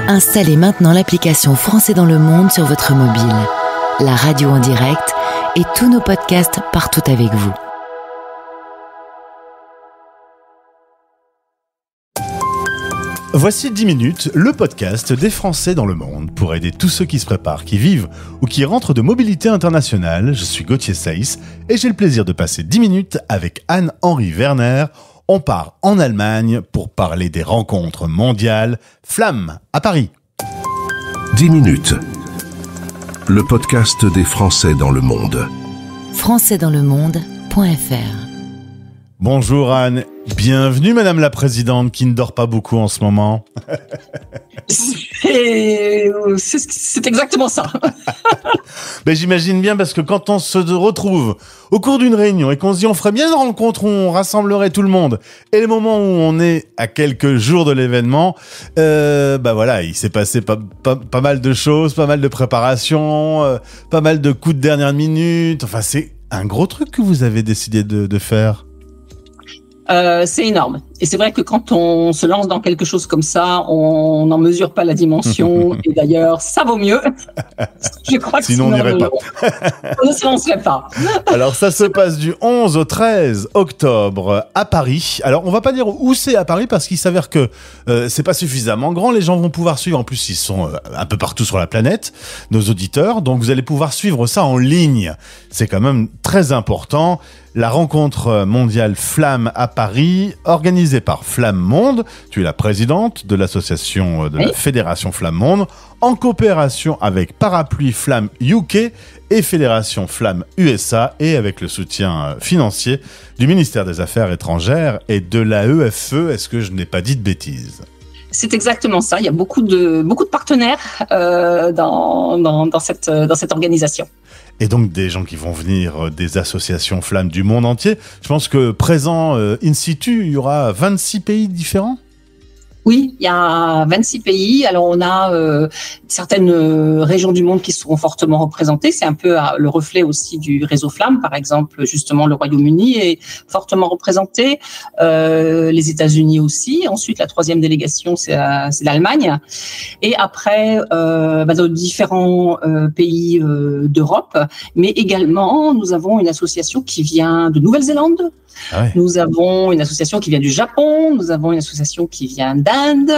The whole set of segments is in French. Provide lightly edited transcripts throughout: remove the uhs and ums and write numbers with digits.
Installez maintenant l'application Français dans le monde sur votre mobile. La radio en direct et tous nos podcasts partout avec vous. Voici 10 minutes, le podcast des Français dans le monde pour aider tous ceux qui se préparent, qui vivent ou qui rentrent de mobilité internationale. Je suis Gauthier Saïs et j'ai le plaisir de passer 10 minutes avec Anne-Henri Werner. On part en Allemagne pour parler des rencontres mondiales Flamme à Paris. 10 minutes, le podcast des Français dans le monde. Françaisdanslemonde.fr. Bonjour Anne, bienvenue Madame la Présidente qui ne dort pas beaucoup en ce moment. C'est exactement ça. Ben, j'imagine bien parce que quand on se retrouve au cours d'une réunion et qu'on se dit on ferait bien une rencontre où on rassemblerait tout le monde et le moment où on est à quelques jours de l'événement, voilà, il s'est passé pas mal de choses, pas mal de préparations, pas mal de coups de dernière minute. Enfin, c'est un gros truc que vous avez décidé de faire. C'est énorme. Et c'est vrai que quand on se lance dans quelque chose comme ça, on n'en mesure pas la dimension. Et d'ailleurs, ça vaut mieux. Je crois que sinon on n'irait pas. On ne se lancerait pas. Alors, ça se passe du 11 au 13 octobre à Paris. Alors, on va pas dire où c'est à Paris parce qu'il s'avère que c'est pas suffisamment grand. Les gens vont pouvoir suivre. En plus, ils sont un peu partout sur la planète, nos auditeurs. Donc, vous allez pouvoir suivre ça en ligne. C'est quand même très important. La rencontre mondiale Flamme à Paris, organisée par Flamme Monde. Tu es la présidente de l'association de la Fédération Flamme Monde, en coopération avec Parapluie Flamme UK et Fédération Flamme USA et avec le soutien financier du ministère des Affaires étrangères et de l'AEFE. Est-ce que je n'ai pas dit de bêtises ? C'est exactement ça. Il y a beaucoup de partenaires dans cette organisation. Et donc des gens qui vont venir des associations Flammes du monde entier. Je pense que présent in situ, il y aura 26 pays différents. Oui, il y a 26 pays. Alors, on a certaines régions du monde qui seront fortement représentées. C'est un peu le reflet aussi du réseau Flamme. Par exemple, justement, le Royaume-Uni est fortement représenté. Les États-Unis aussi. Ensuite, la troisième délégation, c'est l'Allemagne. Et après, dans différents pays d'Europe. Mais également, nous avons une association qui vient de Nouvelle-Zélande. Ah ouais. Nous avons une association qui vient du Japon, nous avons une association qui vient d'Inde.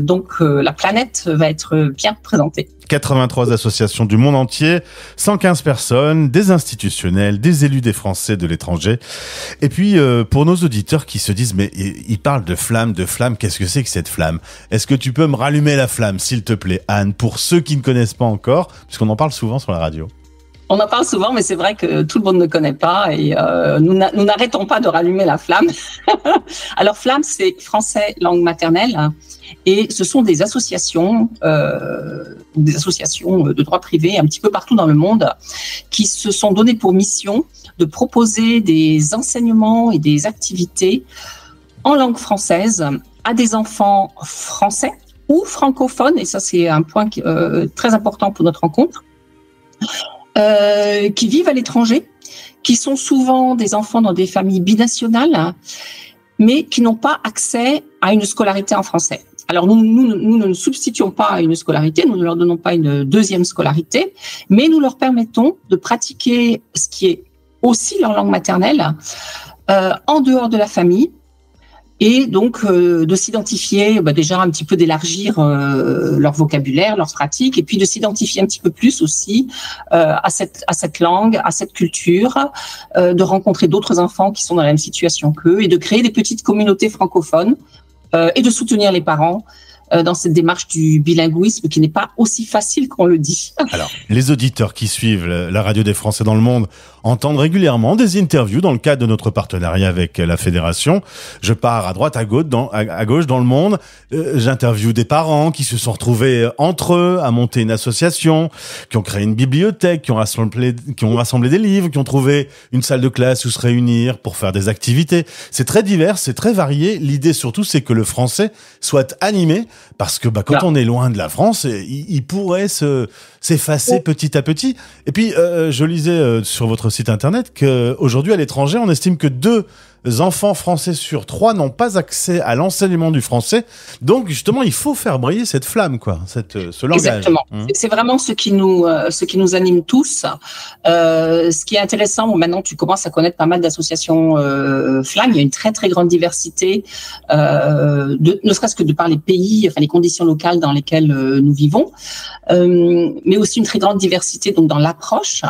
Donc la planète va être bien représentée. 83 associations du monde entier, 115 personnes, des institutionnels, des élus des Français de l'étranger. Et puis, pour nos auditeurs qui se disent, mais ils parlent de flamme, qu'est-ce que c'est que cette flamme ? Est-ce que tu peux me rallumer la flamme, s'il te plaît, Anne, pour ceux qui ne connaissent pas encore, puisqu'on en parle souvent sur la radio ? On en parle souvent, mais c'est vrai que tout le monde ne connaît pas et nous n'arrêtons pas de rallumer la flamme. Alors, Flamme, c'est français langue maternelle et ce sont des associations de droit privé un petit peu partout dans le monde qui se sont données pour mission de proposer des enseignements et des activités en langue française à des enfants français ou francophones, et ça c'est un point très important pour notre rencontre. Qui vivent à l'étranger, qui sont souvent des enfants dans des familles binationales, mais qui n'ont pas accès à une scolarité en français. Alors nous ne substituons pas à une scolarité, nous ne leur donnons pas une deuxième scolarité, mais nous leur permettons de pratiquer ce qui est aussi leur langue maternelle en dehors de la famille. Et donc de s'identifier, déjà un petit peu d'élargir leur vocabulaire, leurs pratiques, et puis de s'identifier un petit peu plus aussi à cette langue, à cette culture, de rencontrer d'autres enfants qui sont dans la même situation qu'eux, et de créer des petites communautés francophones et de soutenir les parents dans cette démarche du bilinguisme qui n'est pas aussi facile qu'on le dit. Alors, les auditeurs qui suivent la radio des Français dans le monde entendent régulièrement des interviews dans le cadre de notre partenariat avec la Fédération. Je pars à droite, à gauche dans le monde. J'interviewe des parents qui se sont retrouvés entre eux à monter une association, qui ont créé une bibliothèque, qui ont rassemblé des livres, qui ont trouvé une salle de classe où se réunir pour faire des activités. C'est très divers, c'est très varié. L'idée surtout, c'est que le français soit animé parce que quand on est loin de la France, il pourrait s'effacer petit à petit. Et puis, je lisais sur votre site internet qu'aujourd'hui, à l'étranger, on estime que 2 enfants français sur 3 n'ont pas accès à l'enseignement du français. Donc, justement, il faut faire briller cette flamme, quoi, ce langage. Exactement. C'est vraiment ce qui nous anime tous. Ce qui est intéressant, maintenant, tu commences à connaître pas mal d'associations FLAM. Il y a une très, très grande diversité, ne serait-ce que de par les pays, enfin, les conditions locales dans lesquelles nous vivons, mais aussi une très grande diversité donc dans l'approche.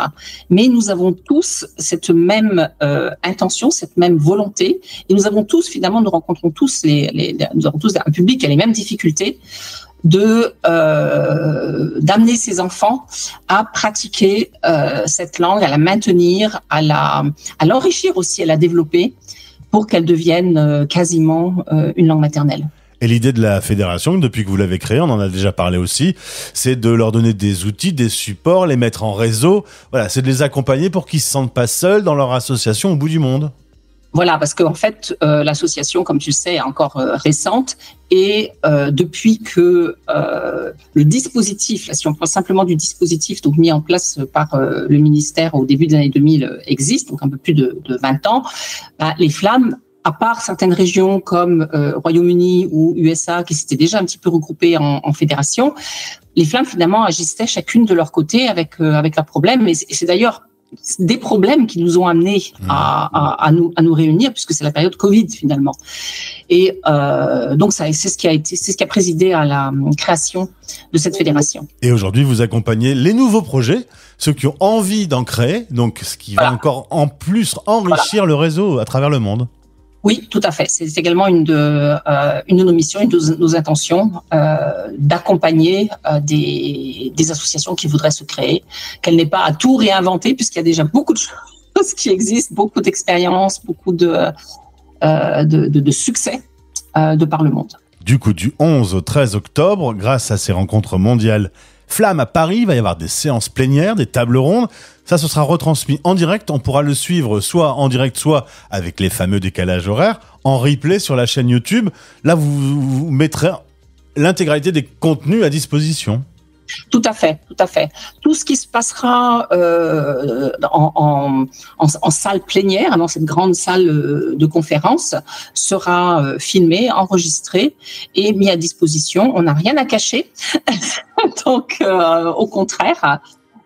Mais nous avons tous cette même intention, cette même volonté, et nous rencontrons tous nous avons tous un public qui a les mêmes difficultés d'amener ces enfants à pratiquer cette langue, à la maintenir, à l'enrichir aussi, à la développer pour qu'elle devienne quasiment une langue maternelle. Et l'idée de la fédération, depuis que vous l'avez créée, on en a déjà parlé aussi, c'est de leur donner des outils, des supports, les mettre en réseau. Voilà, c'est de les accompagner pour qu'ils se sentent pas seuls dans leur association au bout du monde. Voilà, parce qu'en fait, l'association, comme tu le sais, est encore récente. Et depuis que le dispositif, là, si on parle simplement du dispositif donc mis en place par le ministère au début des années 2000 existe, donc un peu plus de 20 ans, les FLAM, à part certaines régions comme Royaume-Uni ou USA qui s'étaient déjà un petit peu regroupées en fédération, les FLAM finalement agissaient chacune de leur côté avec leurs problèmes. Et c'est d'ailleurs des problèmes qui nous ont amenés à nous réunir, puisque c'est la période Covid finalement. Et donc c'est ce qui a présidé à la création de cette fédération. Et aujourd'hui, vous accompagnez les nouveaux projets, ceux qui ont envie d'en créer, donc ce qui va encore en plus enrichir le réseau à travers le monde. Oui, tout à fait. C'est également une de nos missions, une de nos intentions, d'accompagner des associations qui voudraient se créer, qu'elle n'ait pas à tout réinventer, puisqu'il y a déjà beaucoup de choses qui existent, beaucoup d'expériences, beaucoup de succès de par le monde. Du coup, du 11 au 13 octobre, grâce à ces rencontres mondiales FLAM à Paris, il va y avoir des séances plénières, des tables rondes. Ça, ce sera retransmis en direct. On pourra le suivre soit en direct, soit avec les fameux décalages horaires, en replay sur la chaîne YouTube. Là, vous mettrez l'intégralité des contenus à disposition. Tout à fait, tout à fait. Tout ce qui se passera en salle plénière, dans cette grande salle de conférence, sera filmé, enregistré et mis à disposition. On n'a rien à cacher. Donc, au contraire,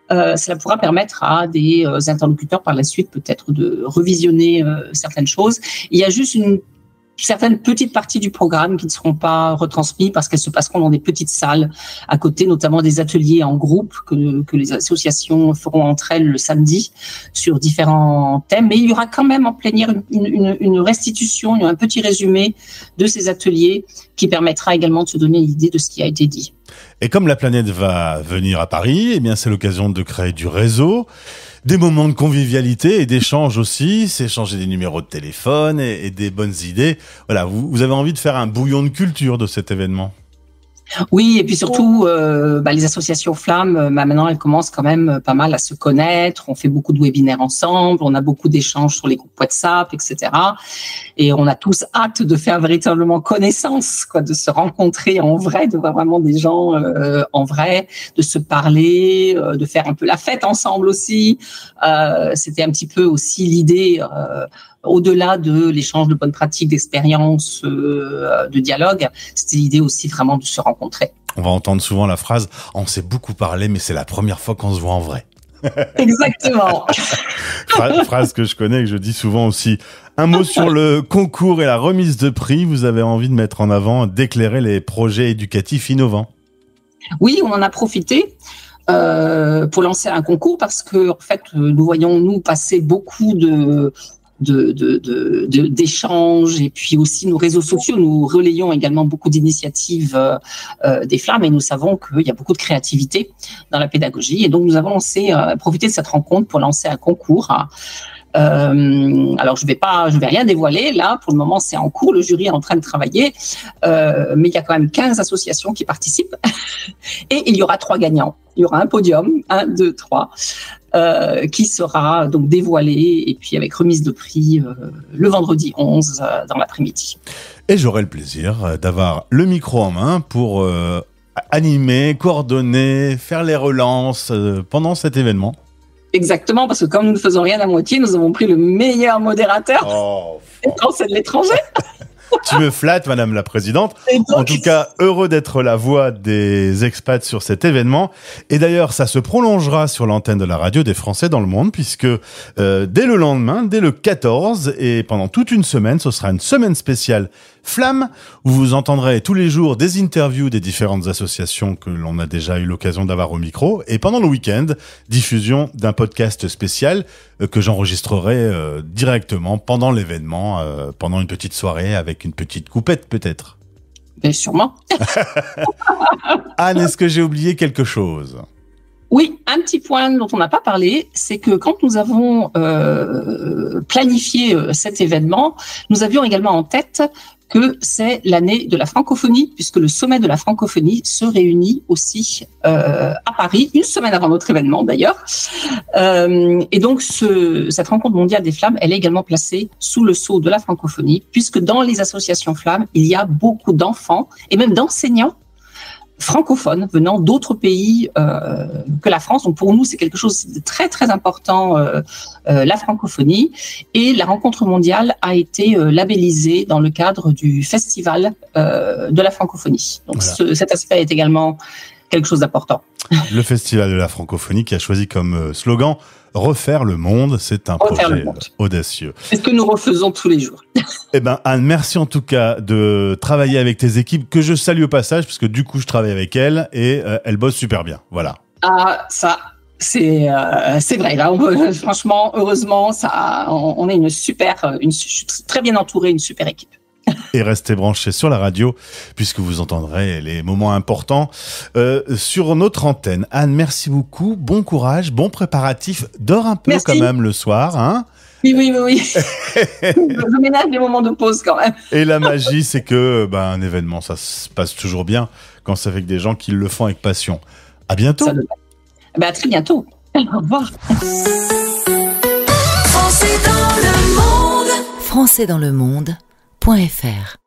cela pourra permettre à des interlocuteurs par la suite peut-être de revisionner certaines choses. Il y a juste certaines petites parties du programme qui ne seront pas retransmises parce qu'elles se passeront dans des petites salles à côté, notamment des ateliers en groupe que les associations feront entre elles le samedi sur différents thèmes. Mais il y aura quand même en plénière une restitution, un petit résumé de ces ateliers qui permettra également de se donner une idée de ce qui a été dit. Et comme la planète va venir à Paris, eh bien c'est l'occasion de créer du réseau, des moments de convivialité et d'échange aussi, s'échanger des numéros de téléphone et des bonnes idées. Voilà, vous avez envie de faire un bouillon de culture de cet événement. Oui, et puis surtout, les associations FLAM, maintenant, elles commencent quand même pas mal à se connaître. On fait beaucoup de webinaires ensemble, on a beaucoup d'échanges sur les groupes WhatsApp, etc. Et on a tous hâte de faire véritablement connaissance, de se rencontrer en vrai, de voir vraiment des gens en vrai, de se parler, de faire un peu la fête ensemble aussi. C'était un petit peu aussi l'idée. Au-delà de l'échange de bonnes pratiques, d'expériences, de dialogue, c'était l'idée aussi vraiment de se rencontrer. On va entendre souvent la phrase « on s'est beaucoup parlé, mais c'est la première fois qu'on se voit en vrai ». Exactement. Phrase que je connais et que je dis souvent aussi. Un mot sur le concours et la remise de prix. Vous avez envie de mettre en avant, d'éclairer les projets éducatifs innovants. Oui, on en a profité. Pour lancer un concours parce que en fait nous voyons passer beaucoup d'échanges et puis aussi nos réseaux sociaux, nous relayons également beaucoup d'initiatives des FLAM et nous savons qu'il y a beaucoup de créativité dans la pédagogie et donc nous avons profité de cette rencontre pour lancer un concours. Alors je vais rien dévoiler là, pour le moment c'est en cours, le jury est en train de travailler, mais il y a quand même 15 associations qui participent et il y aura 3 gagnants. Il y aura un podium, 1, 2, 3, qui sera donc dévoilé et puis avec remise de prix le vendredi 11 dans l'après-midi. Et j'aurai le plaisir d'avoir le micro en main pour animer, coordonner, faire les relances pendant cet événement. Exactement, parce que comme nous ne faisons rien à moitié, nous avons pris le meilleur modérateur des Français de l'étranger. Tu me flattes, Madame la Présidente. Donc, en tout cas, heureux d'être la voix des expats sur cet événement. Et d'ailleurs, ça se prolongera sur l'antenne de la radio des Français dans le monde, puisque dès le lendemain, dès le 14, et pendant toute une semaine, ce sera une semaine spéciale Flamme, où vous entendrez tous les jours des interviews des différentes associations que l'on a déjà eu l'occasion d'avoir au micro. Et pendant le week-end, diffusion d'un podcast spécial que j'enregistrerai directement pendant l'événement, pendant une petite soirée avec une petite coupette peut-être. Mais sûrement. Anne, est-ce que j'ai oublié quelque chose ? Oui, un petit point dont on n'a pas parlé, c'est que quand nous avons planifié cet événement, nous avions également en tête que c'est l'année de la francophonie, puisque le sommet de la francophonie se réunit aussi à Paris, une semaine avant notre événement d'ailleurs. Et donc cette rencontre mondiale des flammes, elle est également placée sous le sceau de la francophonie, puisque dans les associations flammes, il y a beaucoup d'enfants et même d'enseignants francophones venant d'autres pays que la France. Donc pour nous, c'est quelque chose de très très important, la francophonie. Et la rencontre mondiale a été labellisée dans le cadre du festival de la francophonie. Donc voilà. Cet aspect est également quelque chose d'important. Le festival de la francophonie qui a choisi comme slogan « Refaire le monde », c'est un projet audacieux. C'est ce que nous refaisons tous les jours. Eh ben Anne, merci en tout cas de travailler avec tes équipes, que je salue au passage, parce que du coup je travaille avec elles et elles bossent super bien. Voilà. Ah, ça... C'est vrai. Là, franchement, heureusement, on est je suis très bien entourée, une super équipe. Et restez branchés sur la radio, puisque vous entendrez les moments importants sur notre antenne. Anne, merci beaucoup. Bon courage, bon préparatif. Dors un peu merci. Quand même le soir, hein? Oui. Je ménage les moments de pause quand même. Et la magie, c'est que un événement, ça se passe toujours bien quand c'est avec des gens qui le font avec passion. À bientôt. À très bientôt. Au revoir. Français dans le monde.fr